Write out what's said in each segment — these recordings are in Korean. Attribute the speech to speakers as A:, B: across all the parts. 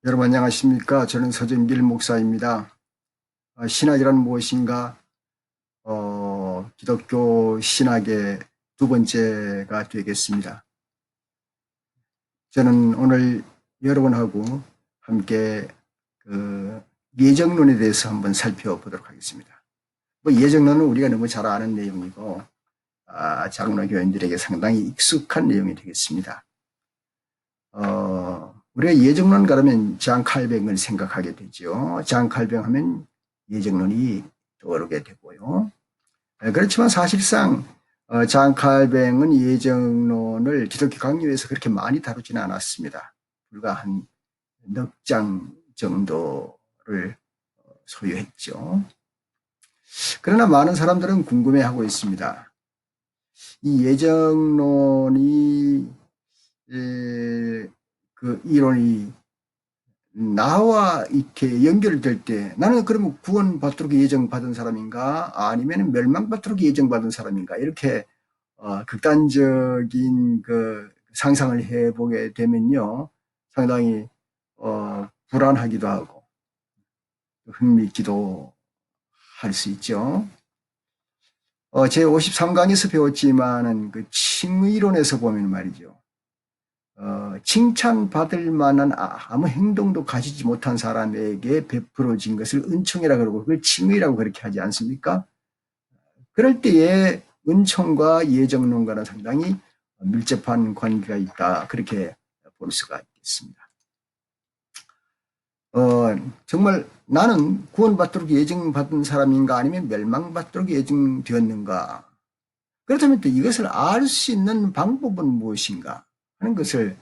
A: 여러분 안녕하십니까? 저는 서정길 목사입니다. 신학이란 무엇인가? 기독교 신학의 두 번째가 되겠습니다. 저는 오늘 여러분하고 함께 예정론에 대해서 한번 살펴보도록 하겠습니다. 예정론은 우리가 너무 잘 아는 내용이고 장로 교인들에게 상당히 익숙한 내용이 되겠습니다. 우리가 예정론 가르면 장 칼뱅을 생각하게 되죠. 장 칼뱅 하면 예정론이 떠오르게 되고요. 그렇지만 사실상 장 칼뱅은 예정론을 기독교 강요에서 그렇게 많이 다루지는 않았습니다. 불과 한 넉 장 정도를 소유했죠. 그러나 많은 사람들은 궁금해하고 있습니다. 이 예정론이 그 이론이 나와 이렇게 연결될 때 나는 그러면 구원받도록 예정받은 사람인가 아니면 멸망받도록 예정받은 사람인가 이렇게 극단적인 그 상상을 해보게 되면요 상당히 불안하기도 하고 흥미있기도 할 수 있죠. 제 53강에서 배웠지만은 그 칭의론에서 보면 말이죠. 칭찬받을 만한 아무 행동도 가지지 못한 사람에게 베풀어진 것을 은총이라 그러고 그걸 칭의라고 그렇게 하지 않습니까? 그럴 때에 은총과 예정론과는 상당히 밀접한 관계가 있다. 그렇게 볼 수가 있겠습니다. 정말 나는 구원받도록 예정받은 사람인가 아니면 멸망받도록 예정되었는가? 그렇다면 또 이것을 알 수 있는 방법은 무엇인가 하는 것을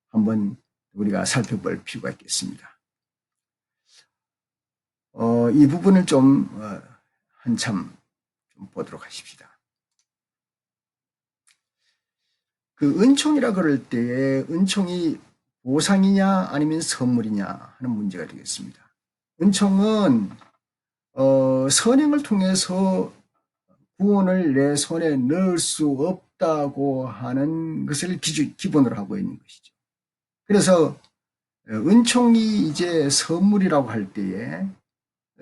A: 한번 우리가 살펴볼 필요가 있겠습니다. 이 부분을 좀 한참 좀 보도록 하십시다. 그 은총이라 그럴 때에 은총이 보상이냐 아니면 선물이냐 하는 문제가 되겠습니다. 은총은 선행을 통해서 구원을 내 손에 넣을 수 없다고 하는 것을 기본으로 하고 있는 것이죠. 그래서 은총이 이제 선물이라고 할 때에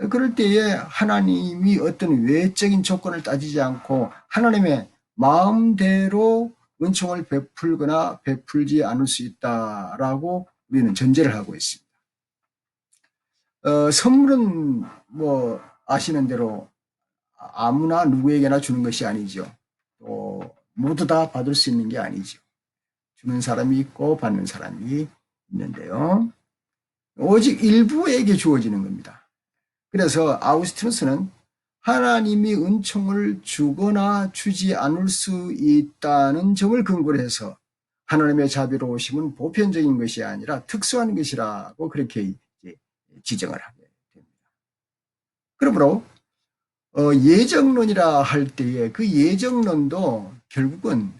A: 그럴 때에 하나님이 어떤 외적인 조건을 따지지 않고 하나님의 마음대로 은총을 베풀거나 베풀지 않을 수 있다라고 우리는 전제를 하고 있습니다. 선물은 뭐 아시는 대로 아무나 누구에게나 주는 것이 아니죠. 또 모두 다 받을 수 있는 게 아니죠. 주는 사람이 있고 받는 사람이 있는데요. 오직 일부에게 주어지는 겁니다. 그래서 아우구스티누스는 하나님이 은총을 주거나 주지 않을 수 있다는 점을 근거로 해서 하나님의 자비로우심은 보편적인 것이 아니라 특수한 것이라고 그렇게 지정을 하게 됩니다. 그러므로 예정론이라 할 때에 그 예정론도 결국은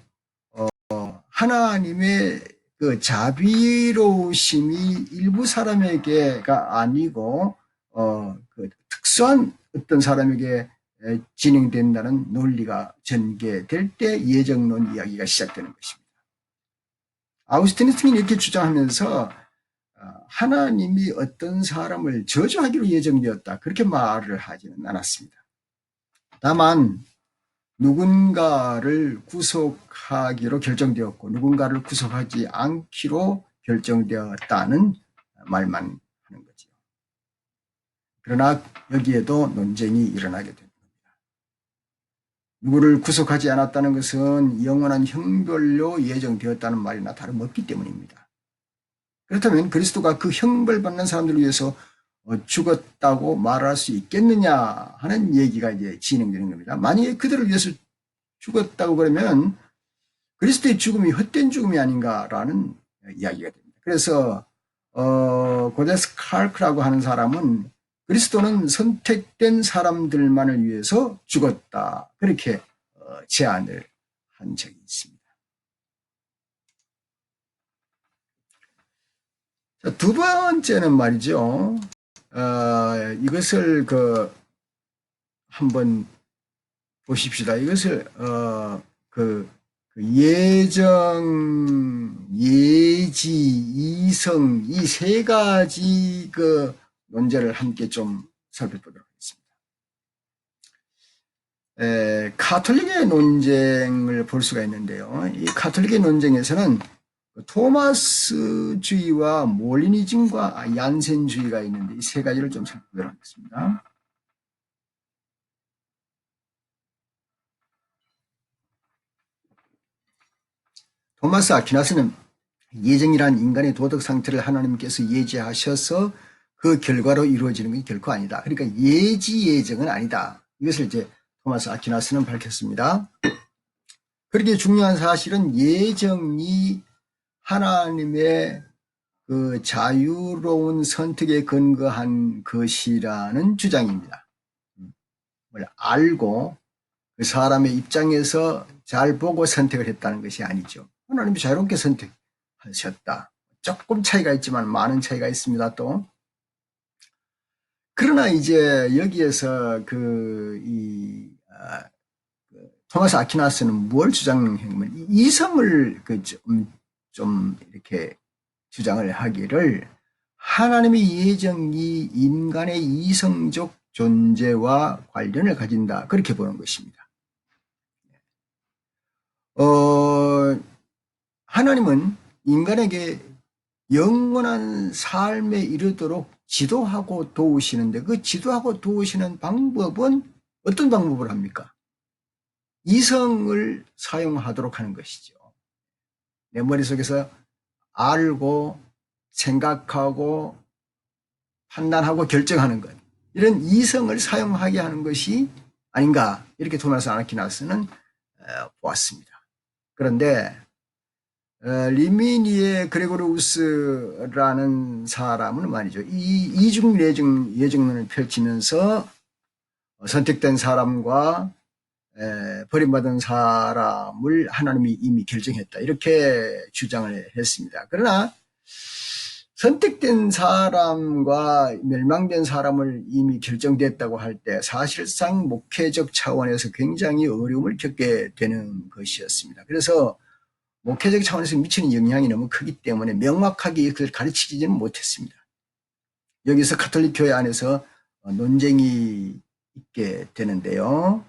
A: 하나님의 그 자비로우심이 일부 사람에게가 아니고 그 특수한 어떤 사람에게 진행된다는 논리가 전개될 때 예정론 이야기가 시작되는 것입니다. 아우구스티누스는 이렇게 주장하면서 하나님이 어떤 사람을 저주하기로 예정되었다 그렇게 말을 하지는 않았습니다. 다만 누군가를 구속하기로 결정되었고 누군가를 구속하지 않기로 결정되었다는 말만 하는 거죠. 그러나 여기에도 논쟁이 일어나게 됩니다. 누구를 구속하지 않았다는 것은 영원한 형벌로 예정되었다는 말이나 다름없기 때문입니다. 그렇다면 그리스도가 그 형벌받는 사람들을 위해서 죽었다고 말할 수 있겠느냐 하는 얘기가 이제 진행되는 겁니다. 만약에 그들을 위해서 죽었다고 그러면 그리스도의 죽음이 헛된 죽음이 아닌가라는 이야기가 됩니다. 그래서 고데스 칼크라고 하는 사람은 그리스도는 선택된 사람들만을 위해서 죽었다 그렇게 제안을 한 적이 있습니다. 자, 두 번째는 말이죠. 이것을 한번 보십시다. 이것을 예정, 예지, 이성 이 세 가지 논제를 함께 좀 살펴보도록 하겠습니다. 카톨릭의 논쟁을 볼 수가 있는데요. 이 카톨릭의 논쟁에서는 토마스주의와 몰리니즘과 얀센주의가 있는데 이 세 가지를 좀 살펴보도록 하겠습니다. 토마스 아퀴나스는 예정이란 인간의 도덕 상태를 하나님께서 예지하셔서 그 결과로 이루어지는 게 결코 아니다. 그러니까 예지 예정은 아니다. 이것을 이제 토마스 아퀴나스는 밝혔습니다. 그렇게 중요한 사실은 예정이 하나님의 그 자유로운 선택에 근거한 것이라는 주장입니다. 뭘 알고 그 사람의 입장에서 잘 보고 선택을 했다는 것이 아니죠. 하나님이 자유롭게 선택하셨다. 조금 차이가 있지만 많은 차이가 있습니다. 또 그러나 이제 여기에서 토마스 아퀴나스는 뭘 주장하냐면 이성을 좀 이렇게 주장을 하기를 하나님의 예정이 인간의 이성적 존재와 관련을 가진다. 그렇게 보는 것입니다. 하나님은 인간에게 영원한 삶에 이르도록 지도하고 도우시는데 그 지도하고 도우시는 방법은 어떤 방법을 합니까? 이성을 사용하도록 하는 것이죠. 내 머릿속에서 알고 생각하고 판단하고 결정하는 것. 이런 이성을 사용하게 하는 것이 아닌가 이렇게 토마스 아퀴나스는 보았습니다. 그런데 리미니의 그레고리우스라는 사람은 말이죠. 이 이중 예정론을 펼치면서 선택된 사람과 버림받은 사람을 하나님이 이미 결정했다. 이렇게 주장을 했습니다. 그러나 선택된 사람과 멸망된 사람을 이미 결정됐다고 할 때 사실상 목회적 차원에서 굉장히 어려움을 겪게 되는 것이었습니다. 그래서 목회적 차원에서 미치는 영향이 너무 크기 때문에 명확하게 이것을 가르치지는 못했습니다. 여기서 가톨릭 교회 안에서 논쟁이 있게 되는데요.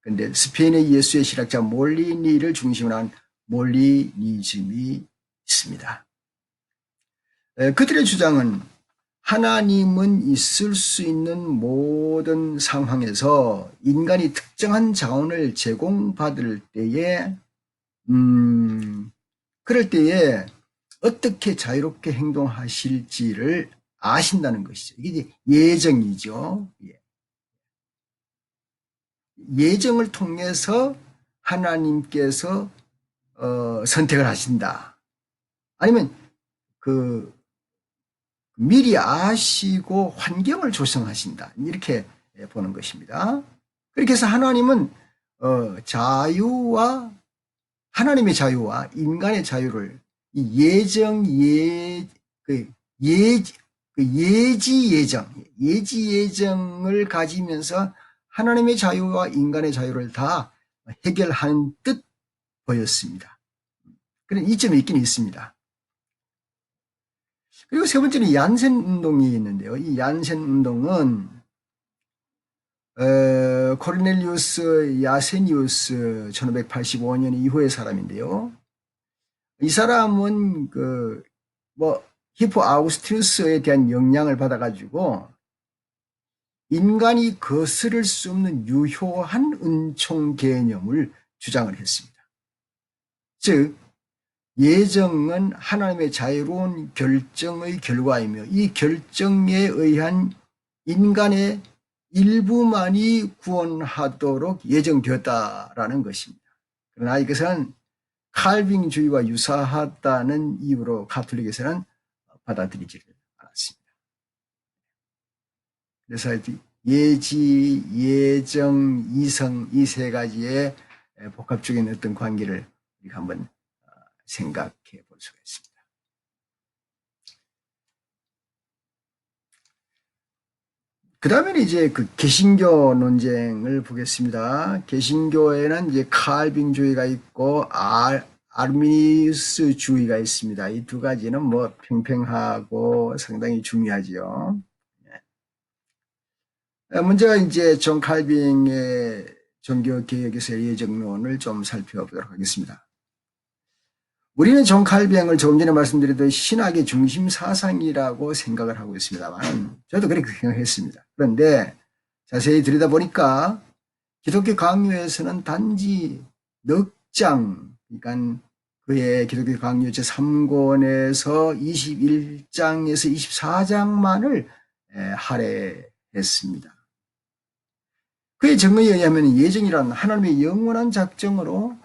A: 그런데 스페인의 예수의 실학자 몰리니를 중심으로 한 몰리니즘이 있습니다. 그들의 주장은 하나님은 있을 수 있는 모든 상황에서 인간이 특정한 자원을 제공받을 때에 그럴 때에 어떻게 자유롭게 행동하실지를 아신다는 것이죠. 이게 예정이죠. 예정을 통해서 하나님께서 선택을 하신다. 아니면 미리 아시고 환경을 조성하신다. 이렇게 보는 것입니다. 그렇게 해서 하나님은 하나님의 자유와 인간의 자유를 예지 예정을 가지면서 하나님의 자유와 인간의 자유를 다 해결하는 듯 보였습니다. 그런 이점이 있긴 있습니다. 그리고 세 번째는 얀센 운동이 있는데요. 이 얀센 운동은 코르넬리우스 야세니우스 1585년 이후의 사람인데요. 이 사람은 히포 아우구스티누스에 대한 영향을 받아가지고 인간이 거스를 수 없는 유효한 은총 개념을 주장을 했습니다. 즉 예정은 하나님의 자유로운 결정의 결과이며 이 결정에 의한 인간의 일부만이 구원하도록 예정되었다라는 것입니다. 그러나 이것은 칼빈주의와 유사하다는 이유로 가톨릭에서는 받아들이지를 않았습니다. 그래서 예지, 예정, 이성 이 세 가지의 복합적인 어떤 관계를 우리가 한번 생각해 볼 수가 있습니다. 다음에는 이제 그 개신교 논쟁을 보겠습니다. 개신교에는 이제 칼빈주의가 있고 아르미니우스주의가 있습니다. 이 두 가지는 뭐 팽팽하고 상당히 중요하지요. 문제가 이제 존 칼빈의 종교 개혁에서의 예정론을 좀 살펴보도록 하겠습니다. 우리는 존 칼빈을 조금 전에 말씀드렸던 신학의 중심 사상이라고 생각을 하고 있습니다만 저도 그렇게 생각했습니다. 그런데 자세히 들여다보니까 기독교 강요에서는 단지 넉 장, 그러니까 그의 기독교 강요 제3권에서 21장에서 24장만을 할애했습니다. 그의 정의에 의하면 예정이란 하나님의 영원한 작정으로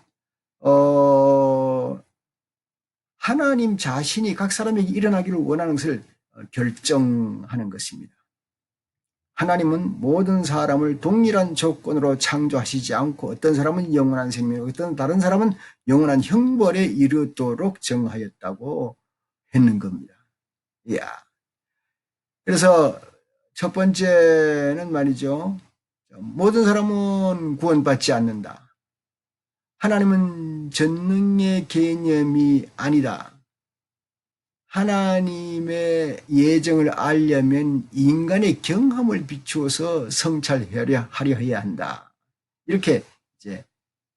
A: 하나님 자신이 각 사람에게 일어나기를 원하는 것을 결정하는 것입니다. 하나님은 모든 사람을 동일한 조건으로 창조하시지 않고 어떤 사람은 영원한 생명, 어떤 다른 사람은 영원한 형벌에 이르도록 정하였다고 했는 겁니다. 이야. 그래서 첫 번째는 말이죠. 모든 사람은 구원받지 않는다. 하나님은 전능의 개념이 아니다. 하나님의 예정을 알려면 인간의 경험을 비추어서 성찰하려 해야 한다. 이렇게 이제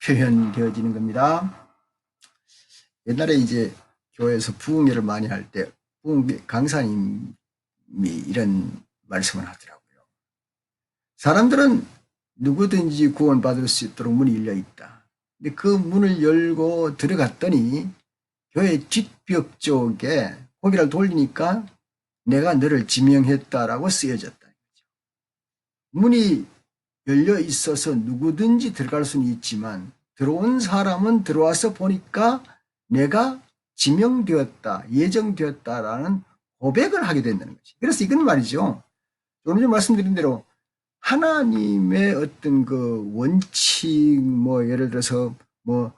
A: 표현되어지는 겁니다. 옛날에 이제 교회에서 부흥회를 많이 할 때 부흥회 강사님이 이런 말씀을 하더라고요. 사람들은 누구든지 구원받을 수 있도록 문이 열려 있다. 근데 그 문을 열고 들어갔더니 교회 뒷벽 쪽에 고개를 돌리니까 내가 너를 지명했다라고 쓰여졌다. 문이 열려 있어서 누구든지 들어갈 수는 있지만 들어온 사람은 들어와서 보니까 내가 지명되었다, 예정되었다라는 고백을 하게 된다는 거지. 그래서 이건 말이죠. 조금 전에 말씀드린 대로 하나님의 어떤 그 원칙, 뭐 예를 들어서 뭐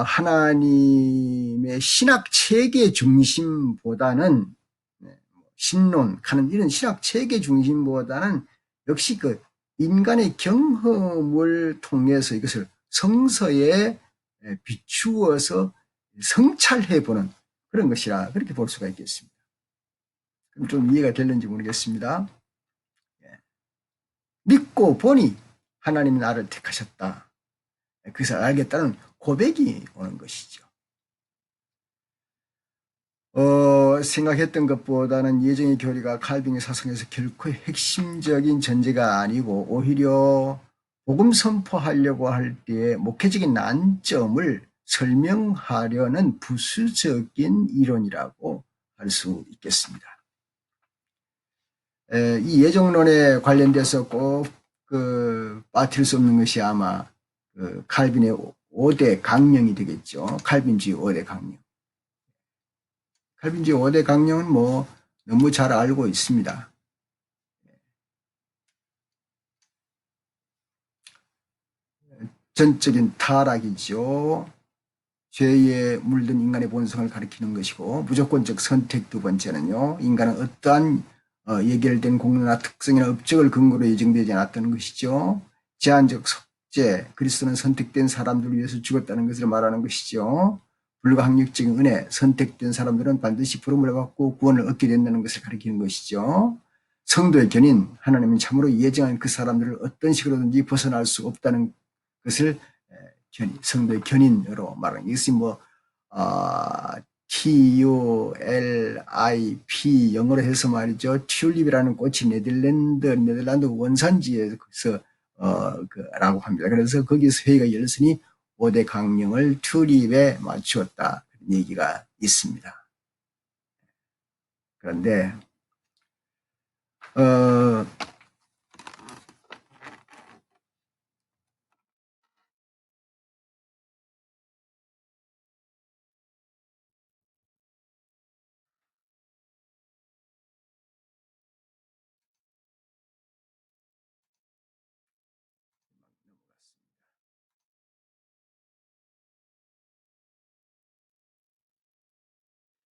A: 하나님의 신학 체계 중심보다는 신론하는 이런 신학 체계 중심보다는 역시 그 인간의 경험을 통해서 이것을 성서에 비추어서 성찰해보는 그런 것이라 그렇게 볼 수가 있겠습니다. 그럼 좀 이해가 될는지 모르겠습니다. 믿고 보니 하나님이 나를 택하셨다. 그것을 알겠다는 고백이 오는 것이죠. 생각했던 것보다는 예정의 교리가 칼빈의 사상에서 결코 핵심적인 전제가 아니고 오히려 복음 선포하려고 할 때의 목회적인 난점을 설명하려는 부수적인 이론이라고 할 수 있겠습니다. 이 예정론에 관련돼서 꼭 빠뜨릴 수 없는 것이 아마 칼빈의 5대 강령이 되겠죠. 칼빈주의 5대 강령. 칼빈주의 5대 강령은 뭐 너무 잘 알고 있습니다. 전적인 타락이죠. 죄에 물든 인간의 본성을 가리키는 것이고 무조건적 선택 두 번째는요. 인간은 어떠한 예결된 공로나 특성이나 업적을 근거로 예정되지 않았다는 것이죠. 제한적 속죄, 그리스도는 선택된 사람들을 위해서 죽었다는 것을 말하는 것이죠. 불가항력적인 은혜, 선택된 사람들은 반드시 부름을 받고 구원을 얻게 된다는 것을 가리키는 것이죠. 성도의 견인, 하나님은 참으로 예정한 그 사람들을 어떤 식으로든지 벗어날 수 없다는 것을 성도의 견인으로 말하는 이것이 뭐 TULIP 영어로 해서 말이죠. 튤립이라는 꽃이 네덜란드 원산지에서 라고 합니다. 그래서 거기서 회의가 열렸으니 5대 강령을 튤립에 맞추었다 얘기가 있습니다. 그런데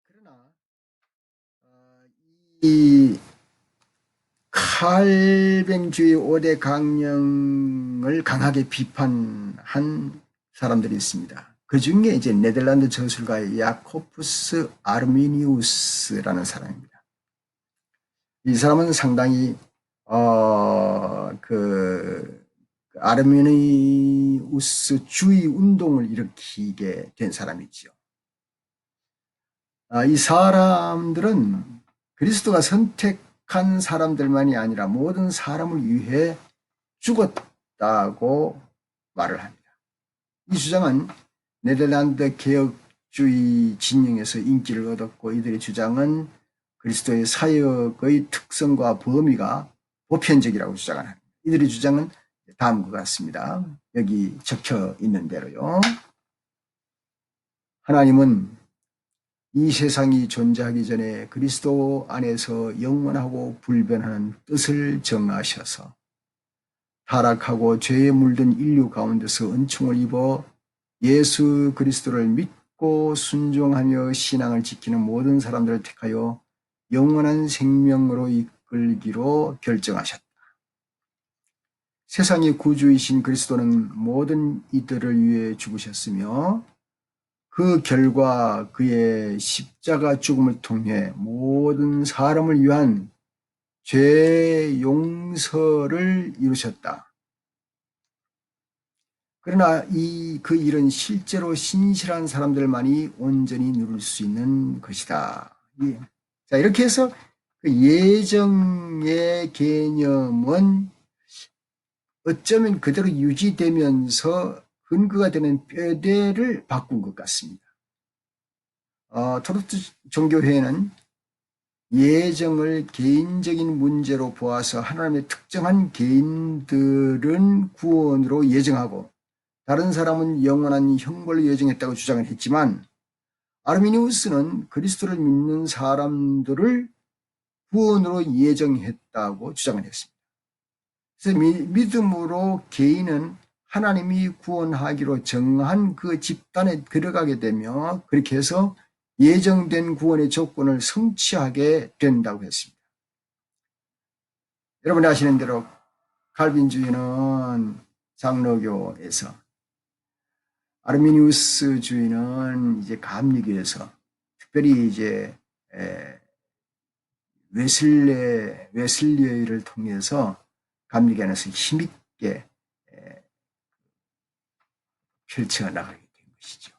A: 그러나 이 칼뱅주의 5대 강령을 강하게 비판한 사람들이 있습니다. 그 중에 이제 네덜란드 저술가의 야코프스 아르미니우스라는 사람입니다. 이 사람은 상당히 그 아르미니우스주의 운동을 일으키게 된 사람이지요. 이 사람들은 그리스도가 선택한 사람들만이 아니라 모든 사람을 위해 죽었다고 말을 합니다. 이 주장은 네덜란드 개혁주의 진영에서 인기를 얻었고, 이들의 주장은 그리스도의 사역의 특성과 범위가 보편적이라고 주장을 합니다. 이들의 주장은 다음과 같습니다. 여기 적혀 있는 대로요. 하나님은 이 세상이 존재하기 전에 그리스도 안에서 영원하고 불변하는 뜻을 정하셔서 타락하고 죄에 물든 인류 가운데서 은총을 입어 예수 그리스도를 믿고 순종하며 신앙을 지키는 모든 사람들을 택하여 영원한 생명으로 이끌기로 결정하셨다. 세상의 구주이신 그리스도는 모든 이들을 위해 죽으셨으며 그 결과 그의 십자가 죽음을 통해 모든 사람을 위한 죄 용서를 이루셨다. 그러나 그 일은 실제로 신실한 사람들만이 온전히 누릴 수 있는 것이다. 자, 이렇게 해서 그 예정의 개념은 어쩌면 그대로 유지되면서 근거가 되는 뼈대를 바꾼 것 같습니다. 토르트 종교회는 예정을 개인적인 문제로 보아서 하나님의 특정한 개인들은 구원으로 예정하고 다른 사람은 영원한 형벌로 예정했다고 주장을 했지만, 아르미니우스는 그리스도를 믿는 사람들을 구원으로 예정했다고 주장을 했습니다. 그래서 믿음으로 개인은 하나님이 구원하기로 정한 그 집단에 들어가게 되며 그렇게 해서 예정된 구원의 조건을 성취하게 된다고 했습니다. 여러분이 아시는 대로 칼빈주의는 장로교에서, 아르미니우스주의는 이제 감리교에서, 특별히 이제 웨슬리를 통해서 감리교 안에서 힘있게 펼쳐 나가게 된 것이죠.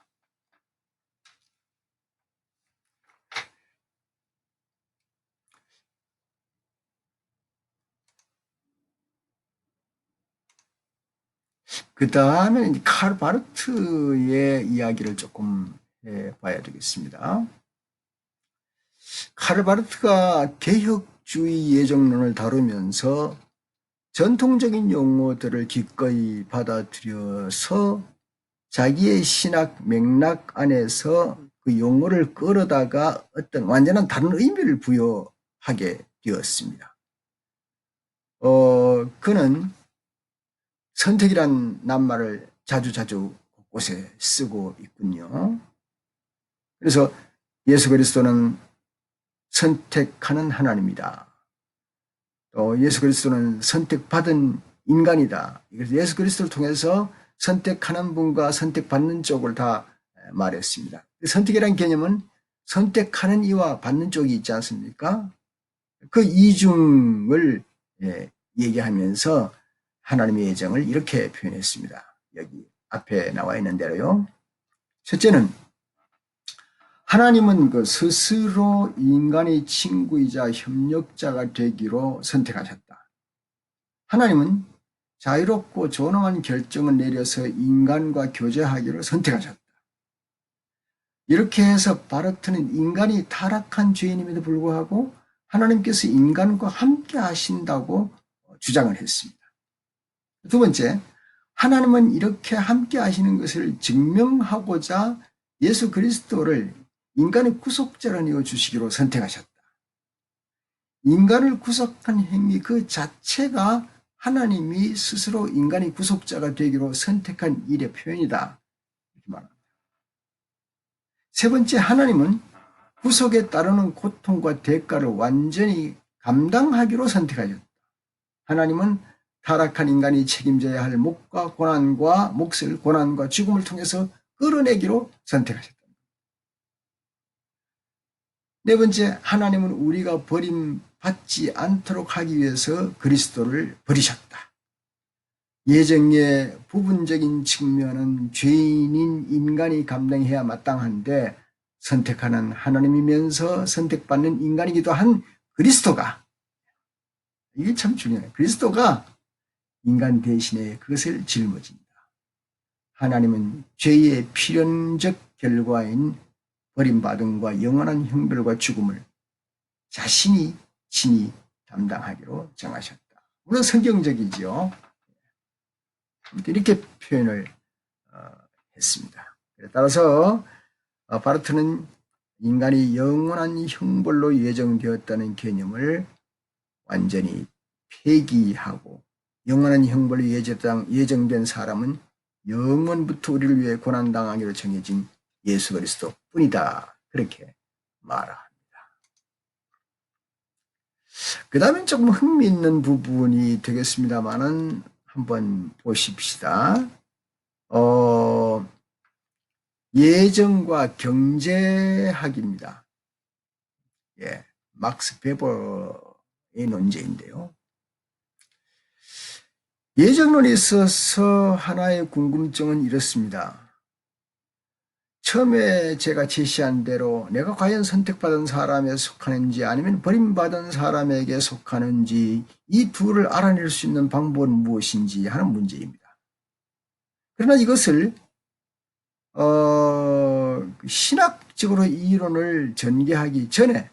A: 그 다음에 카르 바르트의 이야기를 조금 해봐야 되겠습니다. 카르 바르트가 개혁주의 예정론을 다루면서 전통적인 용어들을 기꺼이 받아들여서 자기의 신학 맥락 안에서 그 용어를 끌어다가 어떤 완전한 다른 의미를 부여하게 되었습니다. 그는 선택이란 낱말을 자주 곳곳에 쓰고 있군요. 그래서 예수 그리스도는 선택하는 하나님이다. 또 예수 그리스도는 선택받은 인간이다. 그래서 예수 그리스도를 통해서 선택하는 분과 선택받는 쪽을 다 말했습니다. 선택이라는 개념은 선택하는 이와 받는 쪽이 있지 않습니까? 그 이중을 얘기하면서 하나님의 예정을 이렇게 표현했습니다. 여기 앞에 나와 있는 대로요. 첫째는 하나님은 그 스스로 인간의 친구이자 협력자가 되기로 선택하셨다. 하나님은 자유롭고 존엄한 결정을 내려서 인간과 교제하기로 선택하셨다. 이렇게 해서 바르트는 인간이 타락한 죄인임에도 불구하고 하나님께서 인간과 함께 하신다고 주장을 했습니다. 두 번째, 하나님은 이렇게 함께 하시는 것을 증명하고자 예수 그리스도를 인간의 구속자로 내어주시기로 선택하셨다. 인간을 구속한 행위 그 자체가 하나님이 스스로 인간의 구속자가 되기로 선택한 일의 표현이다. 이렇게 말합니다. 세 번째, 하나님은 구속에 따르는 고통과 대가를 완전히 감당하기로 선택하셨다. 하나님은 타락한 인간이 책임져야 할 몫을 고난과 죽음을 통해서 끌어내기로 선택하셨다. 네 번째, 하나님은 우리가 버림받지 않도록 하기 위해서 그리스도를 버리셨다. 예정의 부분적인 측면은 죄인인 인간이 감당해야 마땅한데 선택하는 하나님이면서 선택받는 인간이기도 한 그리스도가, 이게 참 중요해요. 그리스도가 인간 대신에 그것을 짊어집니다. 하나님은 죄의 필연적 결과인 버림받음과 영원한 형벌과 죽음을 자신이 친히 담당하기로 정하셨다. 물론 성경적이지요. 이렇게 표현을 했습니다. 따라서 바르트는 인간이 영원한 형벌로 예정되었다는 개념을 완전히 폐기하고 영원한 형벌로 예정된 사람은 영원부터 우리를 위해 고난당하기로 정해진 예수 그리스도 뿐이다. 그렇게 말합니다. 그 다음엔 조금 흥미있는 부분이 되겠습니다만은 한번 보십시다. 예정과 경제학입니다. 예, 막스 베버의 논제인데요. 예정론에 있어서 하나의 궁금증은 이렇습니다. 처음에 제가 제시한 대로 내가 과연 선택받은 사람에 속하는지 아니면 버림받은 사람에게 속하는지 이 둘을 알아낼 수 있는 방법은 무엇인지 하는 문제입니다. 그러나 이것을 신학적으로 이 이론을 전개하기 전에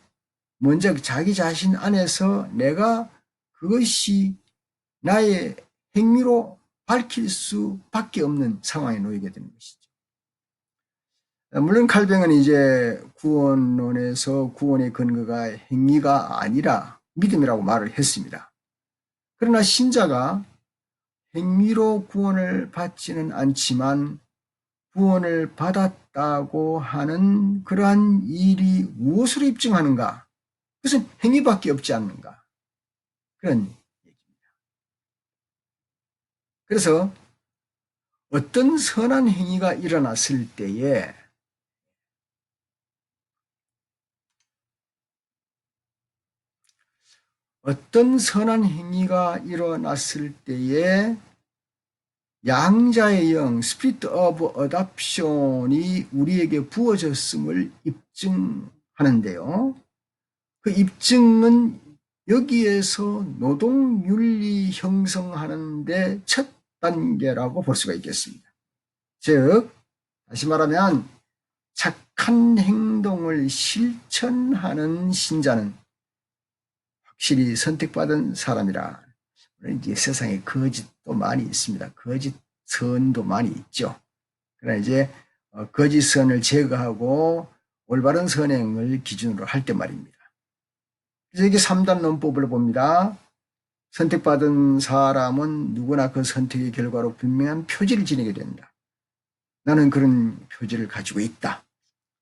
A: 먼저 자기 자신 안에서 내가 그것이 나의 행위로 밝힐 수밖에 없는 상황에 놓이게 되는 것이죠. 물론 칼뱅은 이제 구원론에서 구원의 근거가 행위가 아니라 믿음이라고 말을 했습니다. 그러나 신자가 행위로 구원을 받지는 않지만 구원을 받았다고 하는 그러한 일이 무엇으로 입증하는가? 그것은 행위밖에 없지 않는가? 그런 얘기입니다. 그래서 어떤 선한 행위가 일어났을 때에 양자의 영, 스피릿 오브 어답션이 우리에게 부어졌음을 입증하는데요. 그 입증은 여기에서 노동윤리 형성하는데 첫 단계라고 볼 수가 있겠습니다. 즉, 다시 말하면 착한 행동을 실천하는 신자는 확실히 선택받은 사람이라. 이제 세상에 거짓도 많이 있습니다. 거짓 선도 많이 있죠. 그러나 이제 거짓 선을 제거하고 올바른 선행을 기준으로 할 때 말입니다. 그래서 이게 3단 논법을 봅니다. 선택받은 사람은 누구나 그 선택의 결과로 분명한 표지를 지니게 된다. 나는 그런 표지를 가지고 있다.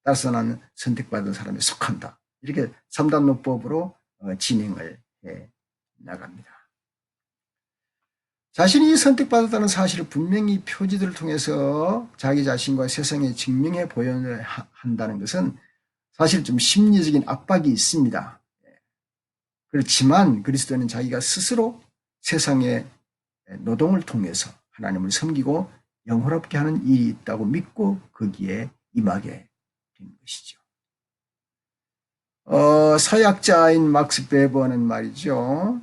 A: 따라서 나는 선택받은 사람에 속한다. 이렇게 3단 논법으로 진행을 해 나갑니다. 자신이 선택받았다는 사실을 분명히 표지들을 통해서 자기 자신과 세상에 증명해 보여야 한다는 것은 사실 좀 심리적인 압박이 있습니다. 그렇지만 그리스도는 자기가 스스로 세상의 노동을 통해서 하나님을 섬기고 영화롭게 하는 일이 있다고 믿고 거기에 임하게 된 것이죠. 서약자인 막스 베버는 말이죠.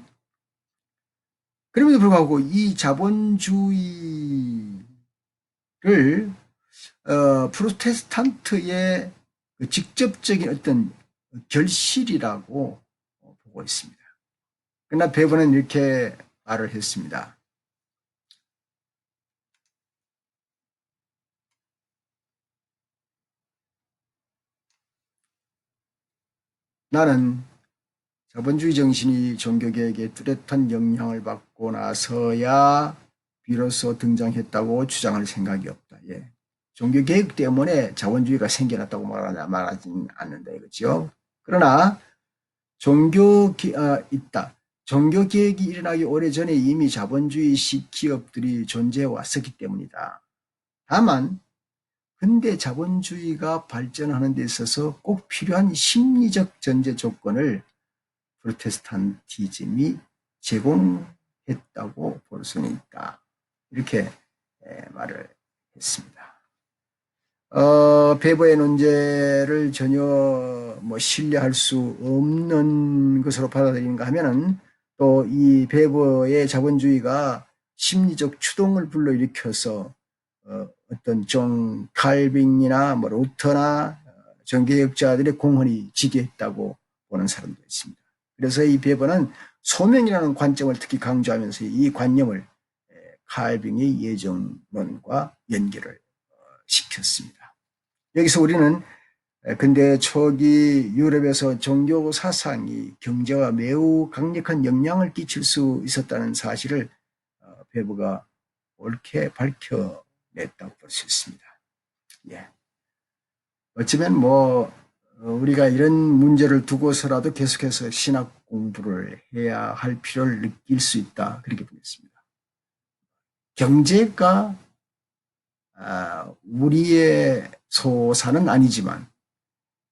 A: 그럼에도 불구하고 이 자본주의를 프로테스탄트의 그 직접적인 어떤 결실이라고 보고 있습니다. 그러나 베버는 이렇게 말을 했습니다. 나는 자본주의 정신이 종교계에게 뚜렷한 영향을 받고 나서야 비로소 등장했다고 주장할 생각이 없다. 예. 종교개혁 때문에 자본주의가 생겨났다고 말하지는 않는다 이거죠. 그러나 있다. 종교개혁이 일어나기 오래전에 이미 자본주의식 기업들이 존재해 왔었기 때문이다. 다만 근대 자본주의가 발전하는 데 있어서 꼭 필요한 심리적 전제 조건을 프로테스탄티즘이 제공했다고 볼 수는 있다. 이렇게 말을 했습니다. 베버의 논제를 전혀 신뢰할 수 없는 것으로 받아들이는가 하면은 또 이 베버의 자본주의가 심리적 추동을 불러일으켜서 어떤 존 칼빙이나 루터나 정개혁자들의 공헌이 지게했다고 보는 사람도 있습니다. 그래서 이 베버는 소명이라는 관점을 특히 강조하면서 이 관념을 칼빙의 예정론과 연결을 시켰습니다. 여기서 우리는 근대 초기 유럽에서 종교 사상이 경제와 매우 강력한 영향을 끼칠 수 있었다는 사실을 베버가 옳게 밝혀냈다고 볼 수 있습니다. 예. 어쩌면 우리가 이런 문제를 두고서라도 계속해서 신학 공부를 해야 할 필요를 느낄 수 있다. 그렇게 보겠습니다. 경제가 우리의 소사는 아니지만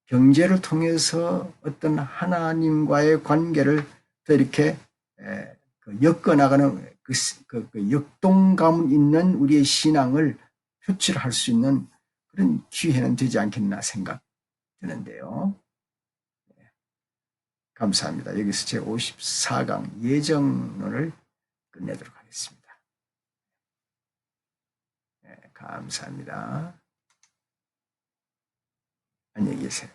A: 경제를 통해서 어떤 하나님과의 관계를 더 이렇게 엮어나가는 그 역동감 있는 우리의 신앙을 표출할 수 있는 그런 기회는 되지 않겠나 생각되는데요. 감사합니다. 여기서 제 54강 예정론을 끝내도록 하겠습니다. 감사합니다. 안녕히 계세요.